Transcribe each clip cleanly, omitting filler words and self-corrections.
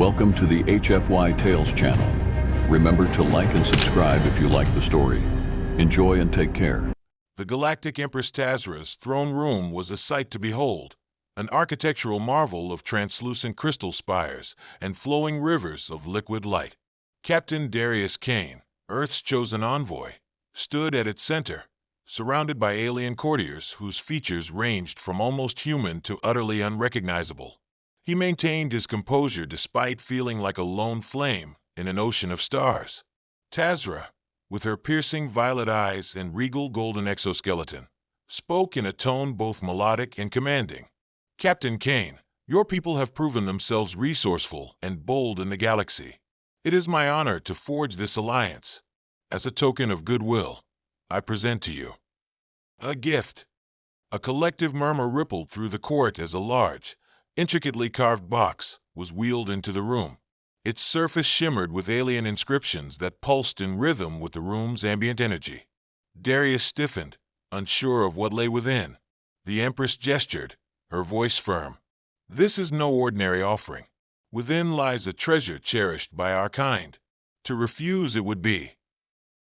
Welcome to the HFY Tales channel. Remember to like and subscribe if you like the story. Enjoy and take care. The galactic Empress Tazra's throne room was a sight to behold, an architectural marvel of translucent crystal spires and flowing rivers of liquid light. Captain Darius Kane, Earth's chosen envoy, stood at its center, surrounded by alien courtiers whose features ranged from almost human to utterly unrecognizable. He maintained his composure despite feeling like a lone flame in an ocean of stars. Tazra, with her piercing violet eyes and regal golden exoskeleton, spoke in a tone both melodic and commanding. "Captain Kane, your people have proven themselves resourceful and bold in the galaxy. It is my honor to forge this alliance. As a token of goodwill, I present to you a gift." A collective murmur rippled through the court as a large, intricately carved box was wheeled into the room. Its surface shimmered with alien inscriptions that pulsed in rhythm with the room's ambient energy. Darius stiffened, unsure of what lay within. The Empress gestured, her voice firm. "This is no ordinary offering. Within lies a treasure cherished by our kind. To refuse it would be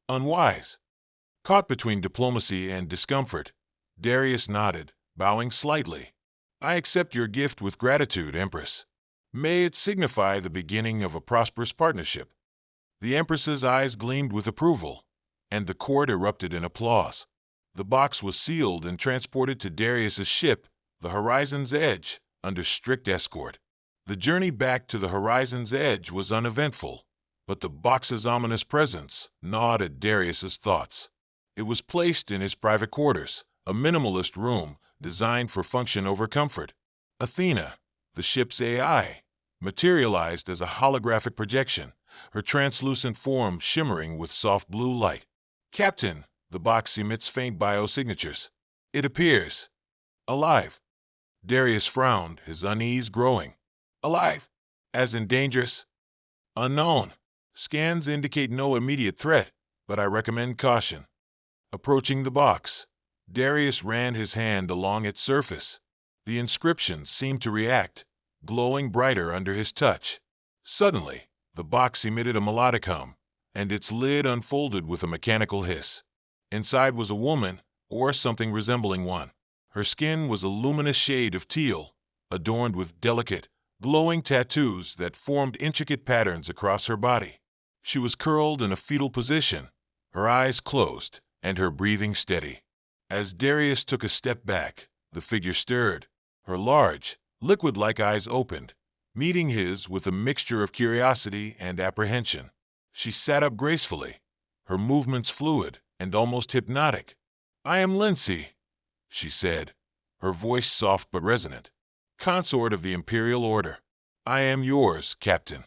unwise." Caught between diplomacy and discomfort, Darius nodded, bowing slightly. "I accept your gift with gratitude, Empress. May it signify the beginning of a prosperous partnership." The Empress's eyes gleamed with approval, and the court erupted in applause. The box was sealed and transported to Darius's ship, the Horizon's Edge, under strict escort. The journey back to the Horizon's Edge was uneventful, but the box's ominous presence gnawed at Darius's thoughts. It was placed in his private quarters, a minimalist room designed for function over comfort. Athena, the ship's AI, materialized as a holographic projection, her translucent form shimmering with soft blue light. "Captain," the box emits faint biosignatures. "It appears alive." Darius frowned, his unease growing. "Alive? As in dangerous?" "Unknown. Scans indicate no immediate threat, but I recommend caution." Approaching the box, Darius ran his hand along its surface. The inscriptions seemed to react, glowing brighter under his touch. Suddenly, the box emitted a melodic hum, and its lid unfolded with a mechanical hiss. Inside was a woman, or something resembling one. Her skin was a luminous shade of teal, adorned with delicate, glowing tattoos that formed intricate patterns across her body. She was curled in a fetal position, her eyes closed, and her breathing steady. As Darius took a step back, the figure stirred. Her large, liquid-like eyes opened, meeting his with a mixture of curiosity and apprehension. She sat up gracefully, her movements fluid and almost hypnotic. "I am Lindsay," she said, her voice soft but resonant. "Consort of the Imperial Order. I am yours, Captain."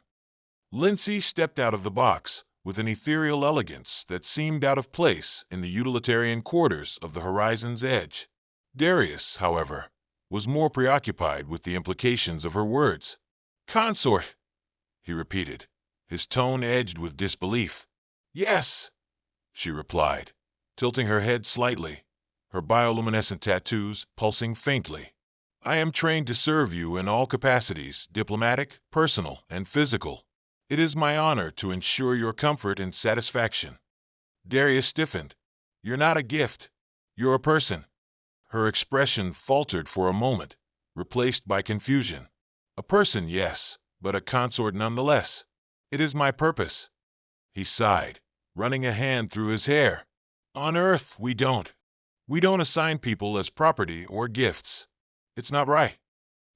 Lindsay stepped out of the box with an ethereal elegance that seemed out of place in the utilitarian quarters of the Horizon's Edge. Darius, however, was more preoccupied with the implications of her words. "Consort," he repeated, his tone edged with disbelief. "Yes," she replied, tilting her head slightly, her bioluminescent tattoos pulsing faintly. "I am trained to serve you in all capacities, diplomatic, personal, and physical. It is my honor to ensure your comfort and satisfaction." Darius stiffened. "You're not a gift. You're a person." Her expression faltered for a moment, replaced by confusion. "A person, yes, but a consort nonetheless. It is my purpose." He sighed, running a hand through his hair. "On Earth, we don't assign people as property or gifts. It's not right."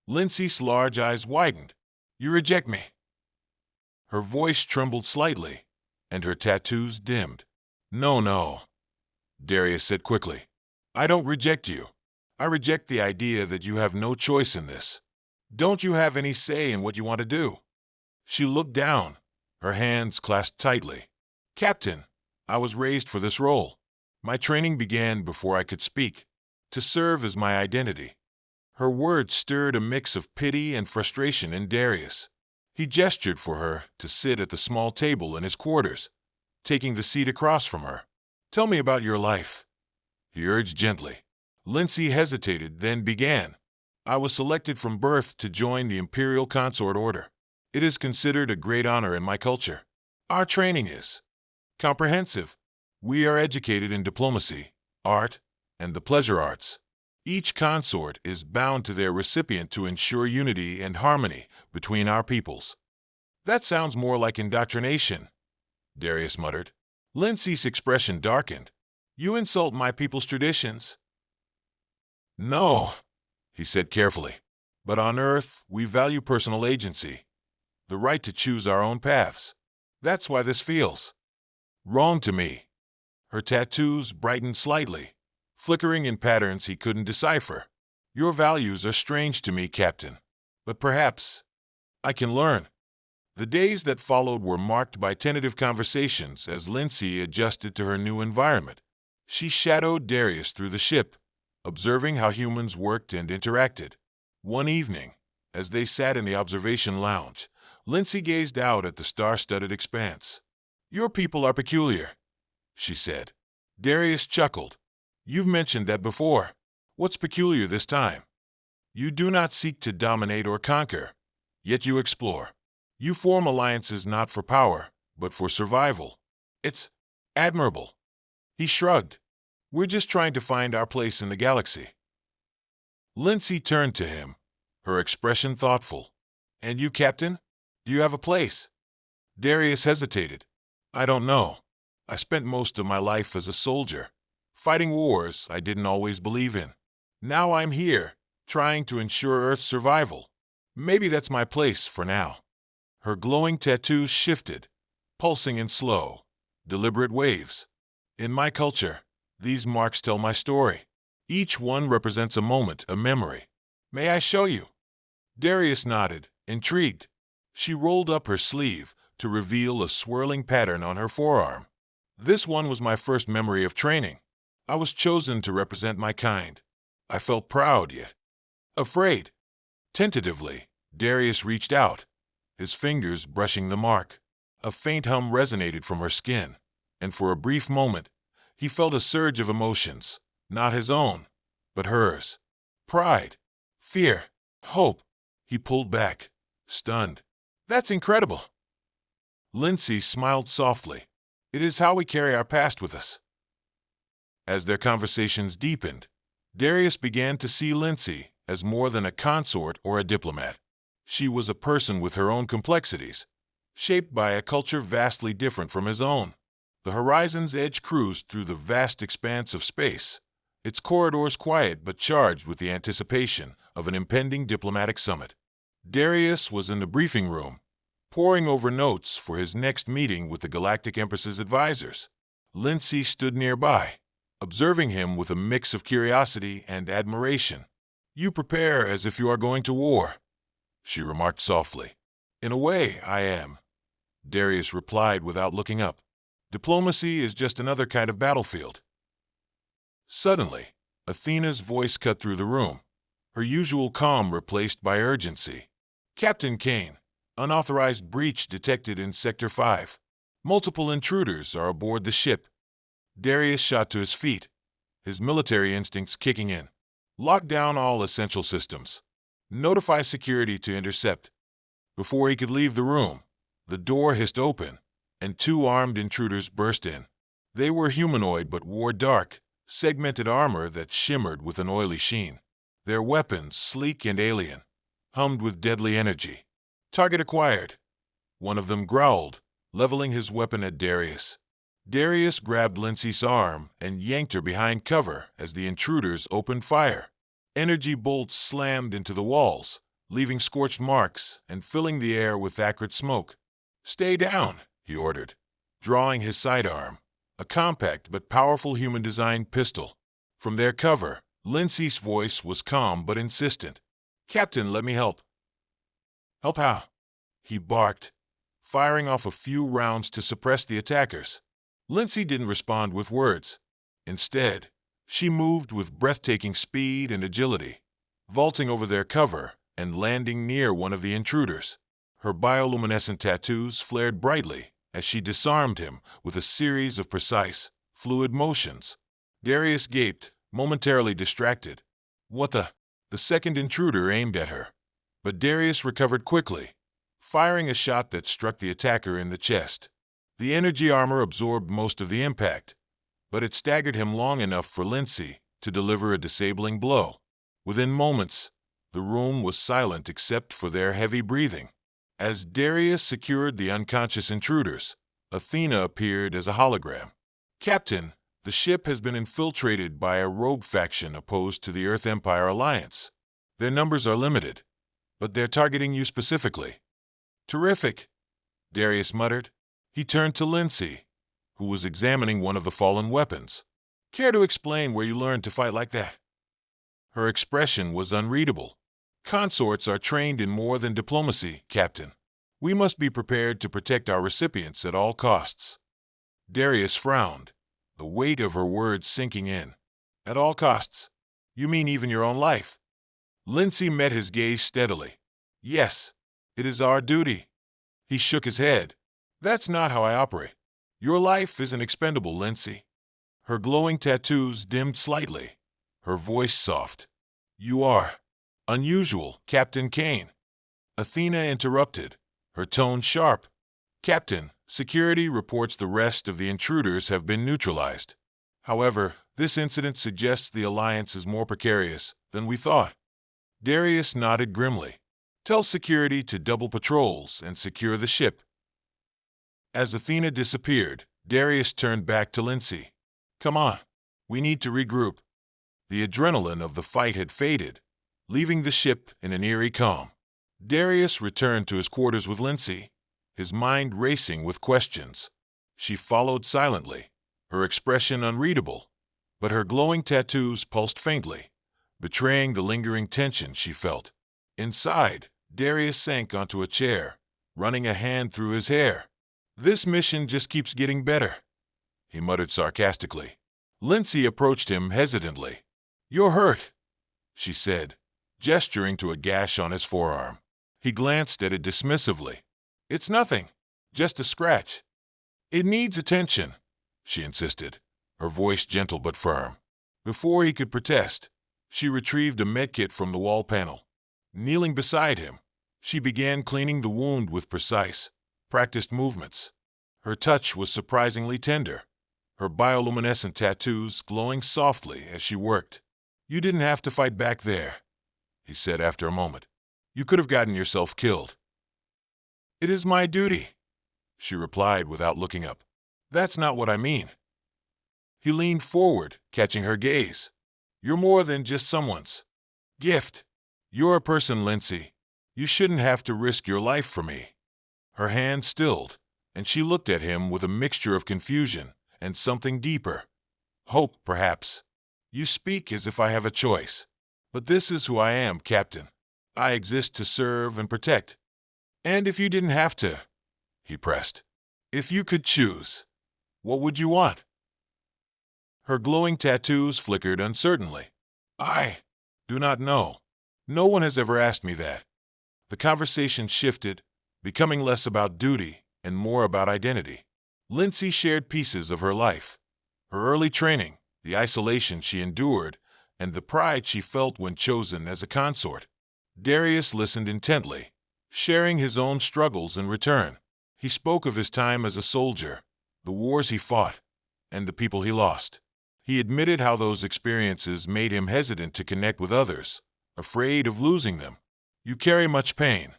Lindsay's large eyes widened. "You reject me." Her voice trembled slightly, and her tattoos dimmed. No, Darius said quickly. "I don't reject you. I reject the idea that you have no choice in this. Don't you have any say in what you want to do?" She looked down, her hands clasped tightly. "Captain, I was raised for this role. My training began before I could speak. To serve is my identity." Her words stirred a mix of pity and frustration in Darius. He gestured for her to sit at the small table in his quarters, taking the seat across from her. "Tell me about your life," he urged gently. Lindsay hesitated, then began. "I was selected from birth to join the Imperial Consort Order. It is considered a great honor in my culture. Our training is comprehensive. We are educated in diplomacy, art, and the pleasure arts. Each consort is bound to their recipient to ensure unity and harmony between our peoples. That sounds more like indoctrination, Darius muttered. Lindsay's expression darkened. You insult my people's traditions? No, he said carefully. But on Earth, we value personal agency, the right to choose our own paths. That's why this feels wrong to me. Her tattoos brightened slightly, flickering in patterns he couldn't decipher. Your values are strange to me, Captain, but perhaps I can learn. The days that followed were marked by tentative conversations as Lindsay adjusted to her new environment. She shadowed Darius through the ship, observing how humans worked and interacted. One evening, as they sat in the observation lounge, Lindsay gazed out at the star-studded expanse. Your people are peculiar, she said. Darius chuckled. You've mentioned that before. What's peculiar this time? You do not seek to dominate or conquer, yet you explore. You form alliances not for power, but for survival. It's admirable. He shrugged. We're just trying to find our place in the galaxy. Lindsay turned to him, her expression thoughtful. And you, Captain? Do you have a place? Darius hesitated. I don't know. I spent most of my life as a soldier, fighting wars I didn't always believe in. Now I'm here, trying to ensure Earth's survival. Maybe that's my place for now. Her glowing tattoos shifted, pulsing in slow, deliberate waves. In my culture, these marks tell my story. Each one represents a moment, a memory. May I show you? Darius nodded, intrigued. She rolled up her sleeve to reveal a swirling pattern on her forearm. This one was my first memory of training. I was chosen to represent my kind. I felt proud yet afraid. Tentatively, Darius reached out, his fingers brushing the mark. A faint hum resonated from her skin, and for a brief moment, he felt a surge of emotions, not his own, but hers. Pride, fear, hope. He pulled back, stunned. That's incredible. Lindsay smiled softly. It is how we carry our past with us. As their conversations deepened, Darius began to see Lindsay as more than a consort or a diplomat. She was a person with her own complexities, shaped by a culture vastly different from his own. The horizon's edge cruised through the vast expanse of space, its corridors quiet but charged with the anticipation of an impending diplomatic summit. Darius was in the briefing room, poring over notes for his next meeting with the Galactic Empress's advisors. Lindsay stood nearby, observing him with a mix of curiosity and admiration. You prepare as if you are going to war, she remarked softly. In a way, I am, Darius replied without looking up. Diplomacy is just another kind of battlefield. Suddenly, Athena's voice cut through the room, her usual calm replaced by urgency. Captain Kane, unauthorized breach detected in Sector 5. Multiple intruders are aboard the ship. Darius shot to his feet, his military instincts kicking in. Lock down all essential systems. Notify security to intercept. Before he could leave the room, the door hissed open, and two armed intruders burst in. They were humanoid but wore dark, segmented armor that shimmered with an oily sheen. Their weapons, sleek and alien, hummed with deadly energy. Target acquired. One of them growled, leveling his weapon at Darius. Darius grabbed Lindsay's arm and yanked her behind cover as the intruders opened fire. Energy bolts slammed into the walls, leaving scorched marks and filling the air with acrid smoke. Stay down, he ordered, drawing his sidearm, a compact but powerful human-designed pistol. From their cover, Lindsay's voice was calm but insistent. Captain, let me help. Help how? He barked, firing off a few rounds to suppress the attackers. Lindsay didn't respond with words. Instead, she moved with breathtaking speed and agility, vaulting over their cover and landing near one of the intruders. Her bioluminescent tattoos flared brightly as she disarmed him with a series of precise, fluid motions. Darius gaped, momentarily distracted. What the? The second intruder aimed at her, but Darius recovered quickly, firing a shot that struck the attacker in the chest. The energy armor absorbed most of the impact, but it staggered him long enough for Lindsay to deliver a disabling blow. Within moments, the room was silent except for their heavy breathing. As Darius secured the unconscious intruders, Athena appeared as a hologram. "Captain, the ship has been infiltrated by a rogue faction opposed to the Earth Empire Alliance. Their numbers are limited, but they're targeting you specifically." "Terrific," Darius muttered. He turned to Lindsay, who was examining one of the fallen weapons. "Care to explain where you learned to fight like that?" Her expression was unreadable. "Consorts are trained in more than diplomacy, Captain. We must be prepared to protect our recipients at all costs." Darius frowned, the weight of her words sinking in. "At all costs? You mean even your own life?" Lindsay met his gaze steadily. "Yes, it is our duty." He shook his head. "That's not how I operate. Your life isn't expendable, Lindsay." Her glowing tattoos dimmed slightly, her voice soft. "You are unusual, Captain Kane." Athena interrupted, her tone sharp. "Captain, security reports the rest of the intruders have been neutralized. However, this incident suggests the alliance is more precarious than we thought." Darius nodded grimly. "Tell security to double patrols and secure the ship." As Athena disappeared, Darius turned back to Lindsay. "Come on, we need to regroup." The adrenaline of the fight had faded, leaving the ship in an eerie calm. Darius returned to his quarters with Lindsay, his mind racing with questions. She followed silently, her expression unreadable, but her glowing tattoos pulsed faintly, betraying the lingering tension she felt. Inside, Darius sank onto a chair, running a hand through his hair. "This mission just keeps getting better," he muttered sarcastically. Lindsay approached him hesitantly. "You're hurt," she said, gesturing to a gash on his forearm. He glanced at it dismissively. "It's nothing, just a scratch." "It needs attention," she insisted, her voice gentle but firm. Before he could protest, she retrieved a medkit from the wall panel. Kneeling beside him, she began cleaning the wound with precise, practiced movements. Her touch was surprisingly tender, her bioluminescent tattoos glowing softly as she worked. "You didn't have to fight back there," he said after a moment. "You could have gotten yourself killed." "It is my duty," she replied without looking up. "That's not what I mean." He leaned forward, catching her gaze. "You're more than just someone's gift. You're a person, Lindsay. You shouldn't have to risk your life for me." Her hand stilled, and she looked at him with a mixture of confusion and something deeper. Hope, perhaps. "You speak as if I have a choice. But this is who I am, Captain. I exist to serve and protect." "And if you didn't have to," he pressed, "if you could choose, what would you want?" Her glowing tattoos flickered uncertainly. "I do not know. No one has ever asked me that." The conversation shifted, becoming less about duty and more about identity. Lindsay shared pieces of her life, her early training, the isolation she endured, and the pride she felt when chosen as a consort. Darius listened intently, sharing his own struggles in return. He spoke of his time as a soldier, the wars he fought, and the people he lost. He admitted how those experiences made him hesitant to connect with others, afraid of losing them. "You carry much pain,"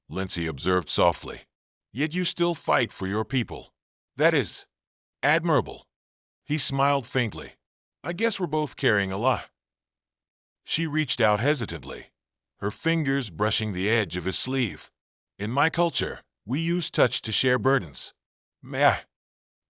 Lindsay observed softly. "Yet you still fight for your people. That is admirable." He smiled faintly. "I guess we're both carrying a lot." She reached out hesitantly, her fingers brushing the edge of his sleeve. "In my culture, we use touch to share burdens. May I?"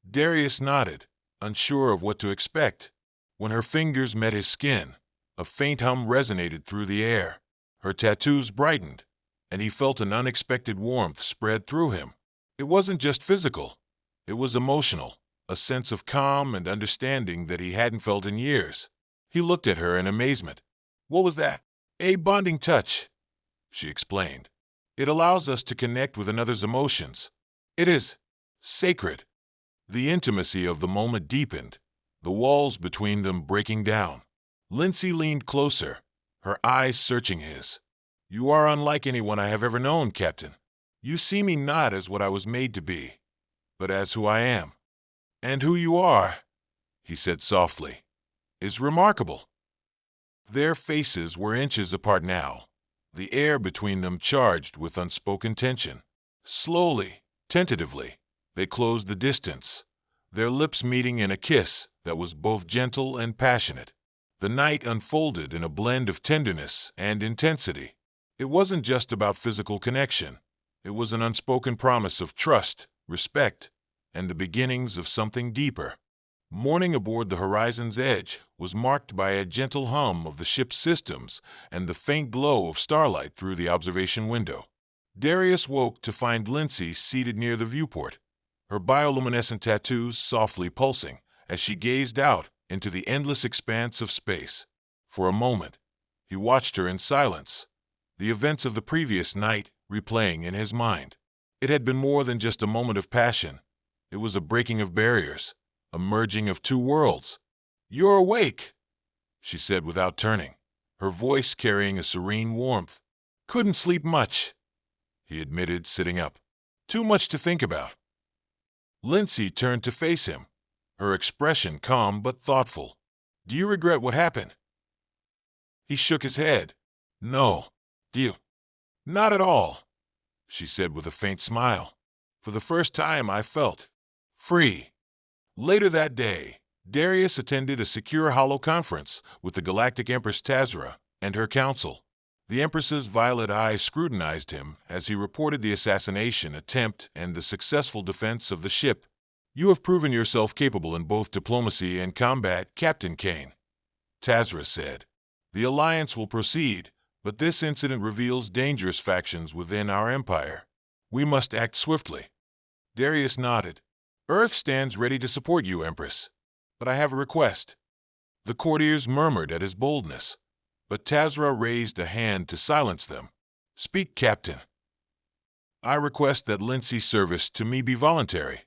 Darius nodded, unsure of what to expect. When her fingers met his skin, a faint hum resonated through the air. Her tattoos brightened, and he felt an unexpected warmth spread through him. It wasn't just physical, it was emotional, a sense of calm and understanding that he hadn't felt in years. He looked at her in amazement. "What was that?" "A bonding touch," she explained. "It allows us to connect with another's emotions. It is sacred." The intimacy of the moment deepened, the walls between them breaking down. Lindsay leaned closer, her eyes searching his. "You are unlike anyone I have ever known, Captain. You see me not as what I was made to be, but as who I am. And who you are, he said softly, is remarkable. Their faces were inches apart now, the air between them charged with unspoken tension. Slowly, tentatively, they closed the distance, their lips meeting in a kiss that was both gentle and passionate. The night unfolded in a blend of tenderness and intensity. It wasn't just about physical connection. It was an unspoken promise of trust, respect, and the beginnings of something deeper. Morning aboard the Horizon's Edge was marked by a gentle hum of the ship's systems and the faint glow of starlight through the observation window. Darius woke to find Lindsay seated near the viewport, her bioluminescent tattoos softly pulsing as she gazed out into the endless expanse of space. For a moment, he watched her in silence, the events of the previous night replaying in his mind. It had been more than just a moment of passion. It was a breaking of barriers, a merging of two worlds. "You're awake," she said without turning, her voice carrying a serene warmth. "Couldn't sleep much," he admitted, sitting up. "Too much to think about." Lindsay turned to face him, her expression calm but thoughtful. "Do you regret what happened?" He shook his head. "No. Do you?" "Not at all," she said with a faint smile. "For the first time I felt free." Later that day, Darius attended a secure holo conference with the galactic Empress Tazra and her council. The Empress's violet eyes scrutinized him as he reported the assassination attempt and the successful defense of the ship. "You have proven yourself capable in both diplomacy and combat, Captain Kane," Tazra said. "The Alliance will proceed, but this incident reveals dangerous factions within our empire. We must act swiftly." Darius nodded. "Earth stands ready to support you, Empress. But I have a request." The courtiers murmured at his boldness, but Tazra raised a hand to silence them. "Speak, Captain." "I request that Lindsay's service to me be voluntary,"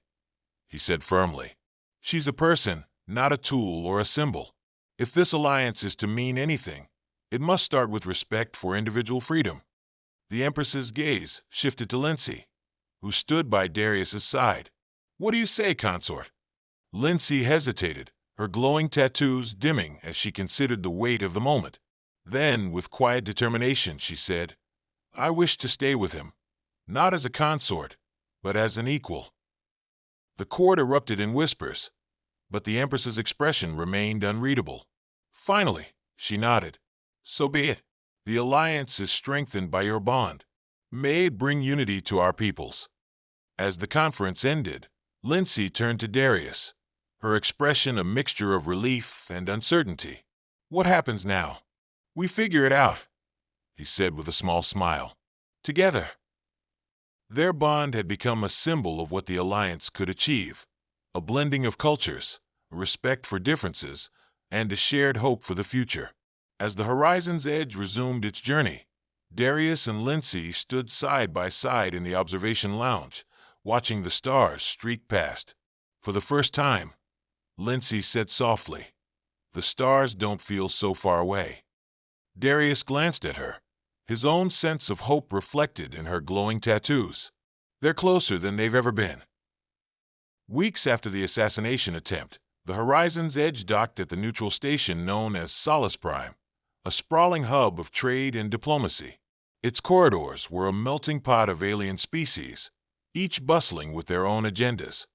he said firmly. "She's a person, not a tool or a symbol. If this alliance is to mean anything, it must start with respect for individual freedom." The Empress's gaze shifted to Lindsay, who stood by Darius's side. "What do you say, consort?" Lindsay hesitated, her glowing tattoos dimming as she considered the weight of the moment. Then, with quiet determination, she said, "I wish to stay with him, not as a consort, but as an equal." The court erupted in whispers, but the Empress's expression remained unreadable. Finally, she nodded. "So be it. The alliance is strengthened by your bond. May it bring unity to our peoples." As the conference ended, Lindsay turned to Darius, her expression a mixture of relief and uncertainty. "What happens now?" "We figure it out," he said with a small smile. "Together." Their bond had become a symbol of what the alliance could achieve, a blending of cultures, a respect for differences, and a shared hope for the future. As the Horizon's Edge resumed its journey, Darius and Lindsay stood side by side in the observation lounge, watching the stars streak past. For the first time, Lindsay said softly, "The stars don't feel so far away." Darius glanced at her, his own sense of hope reflected in her glowing tattoos. "They're closer than they've ever been." Weeks after the assassination attempt, the Horizon's Edge docked at the neutral station known as Solace Prime, a sprawling hub of trade and diplomacy. Its corridors were a melting pot of alien species, each bustling with their own agendas.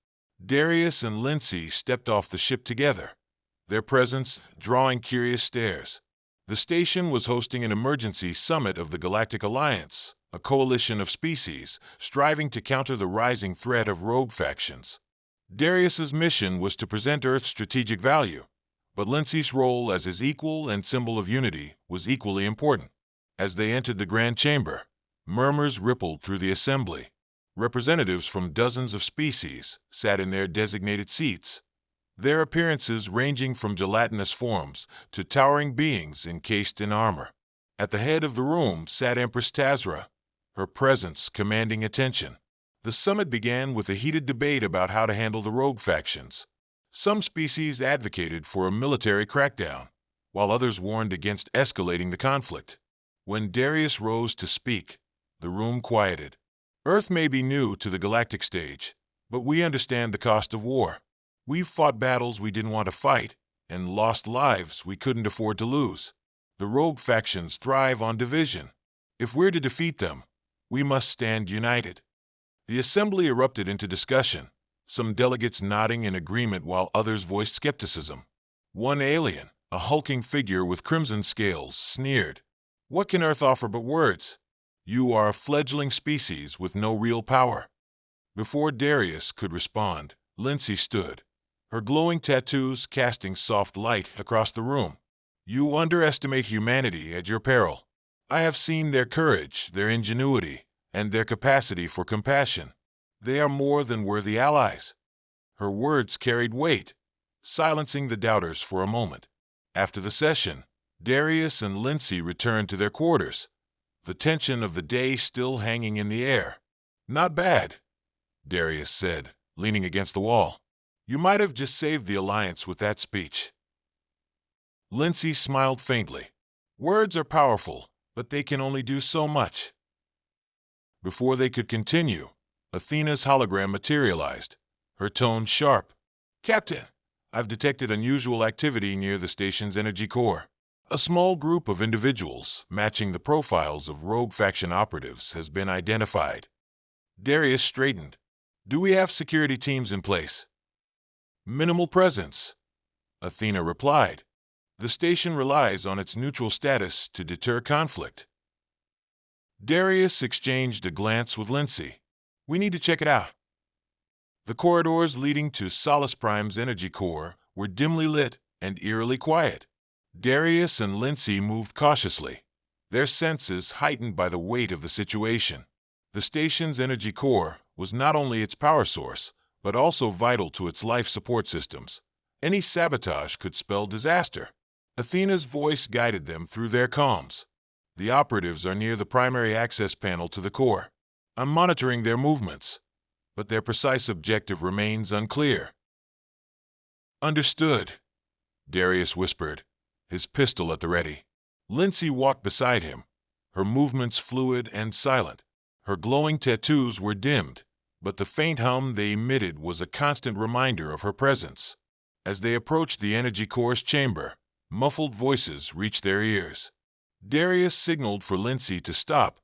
Darius and Lindsay stepped off the ship together, their presence drawing curious stares. The station was hosting an emergency summit of the Galactic Alliance, a coalition of species striving to counter the rising threat of rogue factions. Darius's mission was to present Earth's strategic value, but Lindsay's role as his equal and symbol of unity was equally important. As they entered the Grand Chamber, murmurs rippled through the assembly. Representatives from dozens of species sat in their designated seats, their appearances ranging from gelatinous forms to towering beings encased in armor. At the head of the room sat Empress Tazra, her presence commanding attention. The summit began with a heated debate about how to handle the rogue factions. Some species advocated for a military crackdown, while others warned against escalating the conflict. When Darius rose to speak, the room quieted. Earth may be new to the galactic stage, but we understand the cost of war. We've fought battles we didn't want to fight, and lost lives we couldn't afford to lose. The rogue factions thrive on division. If we're to defeat them, we must stand united. The assembly erupted into discussion, some delegates nodding in agreement while others voiced skepticism. One alien, a hulking figure with crimson scales, sneered, "What can Earth offer but words? You are a fledgling species with no real power." Before Darius could respond, Lindsay stood, her glowing tattoos casting soft light across the room. "You underestimate humanity at your peril. I have seen their courage, their ingenuity, and their capacity for compassion. They are more than worthy allies." Her words carried weight, silencing the doubters for a moment. After the session, Darius and Lindsay returned to their quarters, the tension of the day still hanging in the air. "Not bad," Darius said, leaning against the wall. "You might have just saved the Alliance with that speech." Lindsay smiled faintly. "Words are powerful, but they can only do so much." Before they could continue, Athena's hologram materialized, her tone sharp. "Captain, I've detected unusual activity near the station's energy core. A small group of individuals, matching the profiles of rogue faction operatives, has been identified." Darius straightened. "Do we have security teams in place?" "Minimal presence," Athena replied. "The station relies on its neutral status to deter conflict." Darius exchanged a glance with Lindsay. "We need to check it out." The corridors leading to Solace Prime's energy core were dimly lit and eerily quiet. Darius and Lindsay moved cautiously, their senses heightened by the weight of the situation. The station's energy core was not only its power source, but also vital to its life support systems. Any sabotage could spell disaster. Athena's voice guided them through their comms. "The operatives are near the primary access panel to the core. I'm monitoring their movements, but their precise objective remains unclear." "Understood," Darius whispered, his pistol at the ready. Lindsay walked beside him, her movements fluid and silent. Her glowing tattoos were dimmed, but the faint hum they emitted was a constant reminder of her presence. As they approached the energy core's chamber, muffled voices reached their ears. Darius signaled for Lindsay to stop,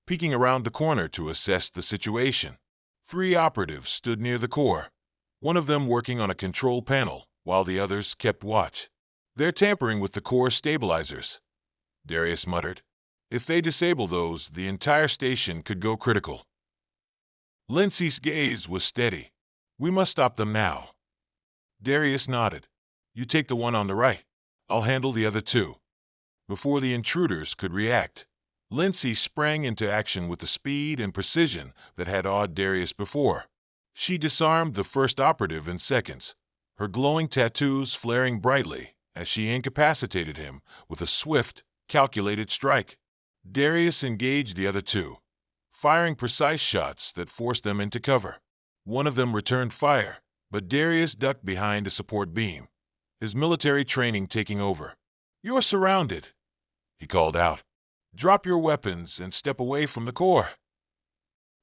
peeking around the corner to assess the situation. 3 operatives stood near the core, one of them working on a control panel, while the others kept watch. "They're tampering with the core stabilizers," Darius muttered. "If they disable those, the entire station could go critical." Lindsay's gaze was steady. "We must stop them now." Darius nodded. "You take the one on the right. I'll handle the other 2. Before the intruders could react, Lindsay sprang into action with the speed and precision that had awed Darius before. She disarmed the first operative in seconds, her glowing tattoos flaring brightly as she incapacitated him with a swift, calculated strike. Darius engaged the other 2, firing precise shots that forced them into cover. One of them returned fire, but Darius ducked behind a support beam, his military training taking over. "You're surrounded," he called out. "Drop your weapons and step away from the core."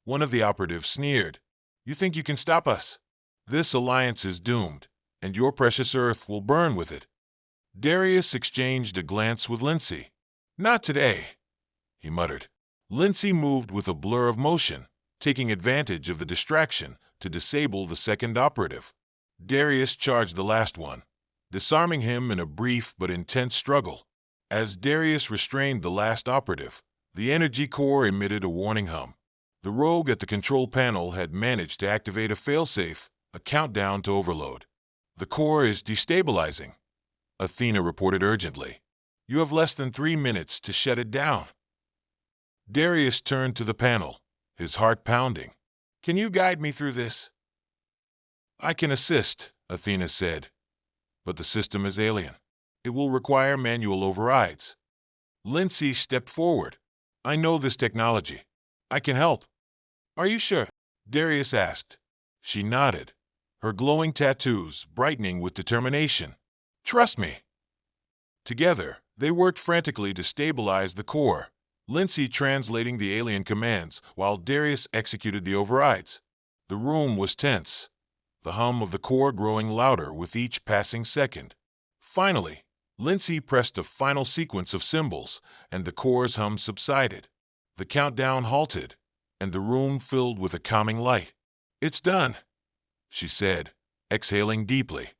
One of the operatives sneered. "You think you can stop us? This alliance is doomed, and your precious Earth will burn with it." Darius exchanged a glance with Lindsay. "Not today," he muttered. Lindsay moved with a blur of motion, taking advantage of the distraction to disable the second operative. Darius charged the last one, disarming him in a brief but intense struggle. As Darius restrained the last operative, the energy core emitted a warning hum. The rogue at the control panel had managed to activate a failsafe, a countdown to overload. "The core is destabilizing," Athena reported urgently. "You have less than 3 minutes to shut it down." Darius turned to the panel, his heart pounding. "Can you guide me through this?" "I can assist," Athena said, "but the system is alien. It will require manual overrides." Lindsay stepped forward. "I know this technology. I can help." "Are you sure?" Darius asked. She nodded, her glowing tattoos brightening with determination. "Trust me." Together, they worked frantically to stabilize the core, Lindsay translating the alien commands while Darius executed the overrides. The room was tense, the hum of the core growing louder with each passing second. Finally, Lindsay pressed a final sequence of symbols, and the core's hum subsided. The countdown halted, and the room filled with a calming light. "It's done," she said, exhaling deeply.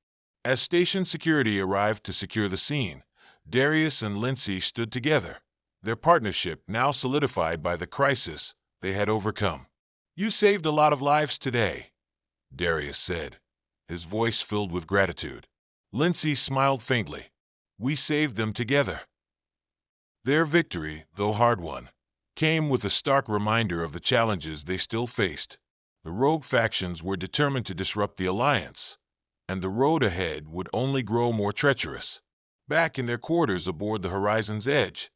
As station security arrived to secure the scene, Darius and Lindsay stood together, their partnership now solidified by the crisis they had overcome. "You saved a lot of lives today," Darius said, his voice filled with gratitude. Lindsay smiled faintly. "We saved them together." Their victory, though hard one, came with a stark reminder of the challenges they still faced. The rogue factions were determined to disrupt the alliance, and the road ahead would only grow more treacherous. Back in their quarters aboard the Horizon's Edge,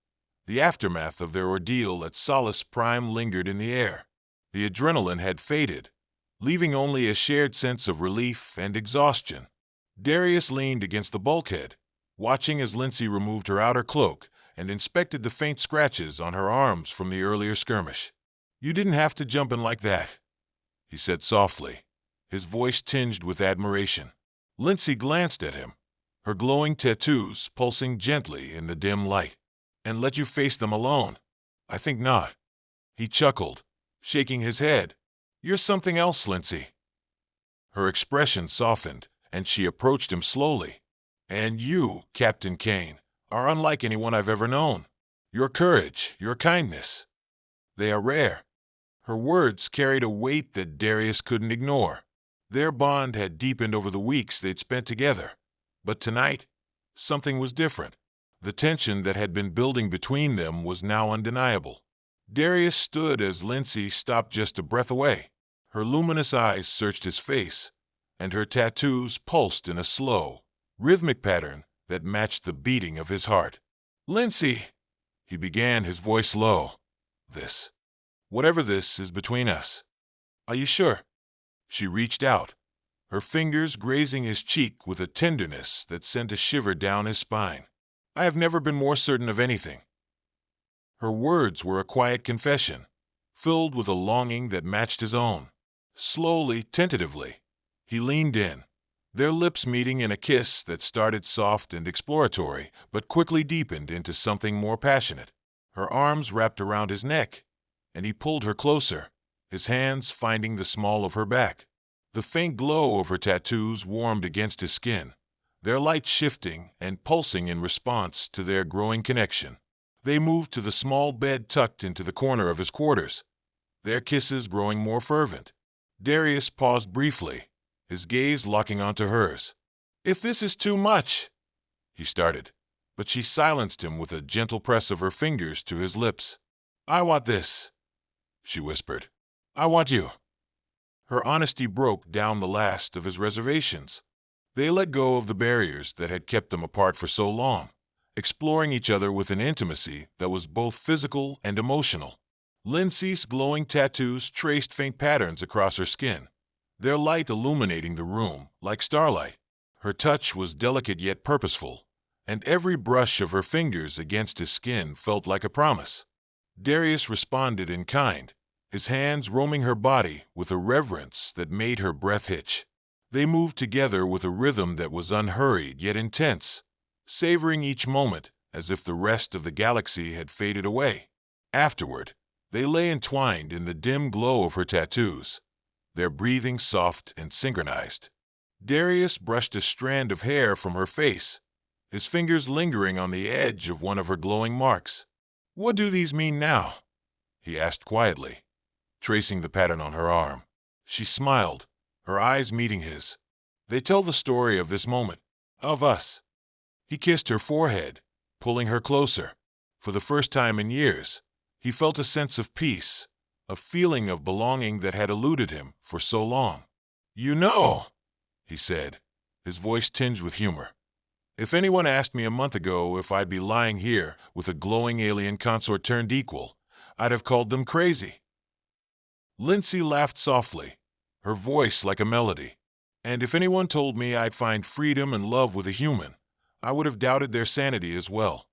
the aftermath of their ordeal at Solace Prime lingered in the air. The adrenaline had faded, leaving only a shared sense of relief and exhaustion. Darius leaned against the bulkhead, watching as Lindsay removed her outer cloak and inspected the faint scratches on her arms from the earlier skirmish. "You didn't have to jump in like that," he said softly, his voice tinged with admiration. Lindsay glanced at him, her glowing tattoos pulsing gently in the dim light. "And let you face them alone? I think not." He chuckled, shaking his head. "You're something else, Lindsay." Her expression softened, and she approached him slowly. "And you, Captain Kane, are unlike anyone I've ever known. Your courage, your kindness, they are rare." Her words carried a weight that Darius couldn't ignore. Their bond had deepened over the weeks they'd spent together. But tonight, something was different. The tension that had been building between them was now undeniable. Darius stood as Lindsay stopped just a breath away. Her luminous eyes searched his face, and her tattoos pulsed in a slow, rhythmic pattern that matched the beating of his heart. "Lindsay," he began, his voice low. Whatever this is between us. Are you sure?" She reached out, her fingers grazing his cheek with a tenderness that sent a shiver down his spine. "I have never been more certain of anything." Her words were a quiet confession, filled with a longing that matched his own. Slowly, tentatively, he leaned in, their lips meeting in a kiss that started soft and exploratory, but quickly deepened into something more passionate. Her arms wrapped around his neck, and he pulled her closer, his hands finding the small of her back. The faint glow of her tattoos warmed against his skin, their light shifting and pulsing in response to their growing connection. They moved to the small bed tucked into the corner of his quarters, their kisses growing more fervent. Darius paused briefly, his gaze locking onto hers. "If this is too much," he started, but she silenced him with a gentle press of her fingers to his lips. "I want this," she whispered. "I want you." Her honesty broke down the last of his reservations. They let go of the barriers that had kept them apart for so long, exploring each other with an intimacy that was both physical and emotional. Lindsay's glowing tattoos traced faint patterns across her skin, their light illuminating the room like starlight. Her touch was delicate yet purposeful, and every brush of her fingers against his skin felt like a promise. Darius responded in kind, his hands roaming her body with a reverence that made her breath hitch. They moved together with a rhythm that was unhurried yet intense, savoring each moment as if the rest of the galaxy had faded away. Afterward, they lay entwined in the dim glow of her tattoos, their breathing soft and synchronized. Darius brushed a strand of hair from her face, his fingers lingering on the edge of one of her glowing marks. "What do these mean now?" he asked quietly, tracing the pattern on her arm. She smiled, her eyes meeting his. "They tell the story of this moment, of us." He kissed her forehead, pulling her closer. For the first time in years, he felt a sense of peace, a feeling of belonging that had eluded him for so long. "You know," he said, his voice tinged with humor. "If anyone asked me a month ago if I'd be lying here with a glowing alien consort turned equal, I'd have called them crazy." Lindsay laughed softly, her voice like a melody. "And if anyone told me I'd find freedom and love with a human, I would have doubted their sanity as well."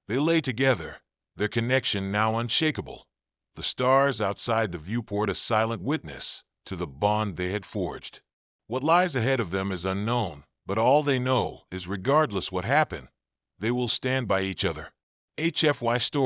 They lay together, their connection now unshakable. The stars outside the viewport a silent witness to the bond they had forged. What lies ahead of them is unknown, but all they know is regardless what happened, they will stand by each other. HFY Story.